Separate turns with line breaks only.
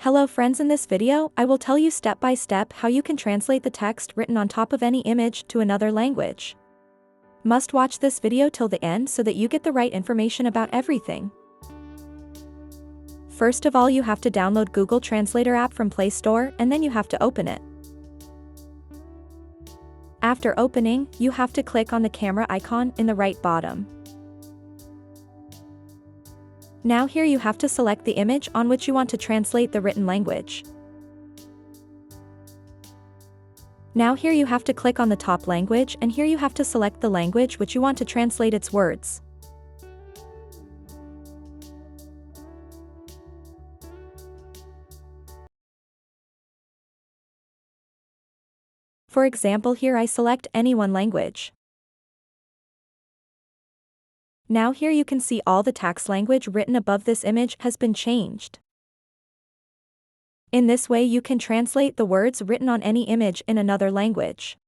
Hello friends, in this video, I will tell you step by step how you can translate the text written on top of any image to another language. Must watch this video till the end so that you get the right information about everything. First of all, you have to download Google Translator app from Play Store and then you have to open it. After opening, you have to click on the camera icon in the right bottom. Now here you have to select the image on which you want to translate the written language. Now here you have to click on the top language and here you have to select the language which you want to translate its words. For example, here I select any one language. Now here you can see all the text language written above this image has been changed. In this way you can translate the words written on any image in another language.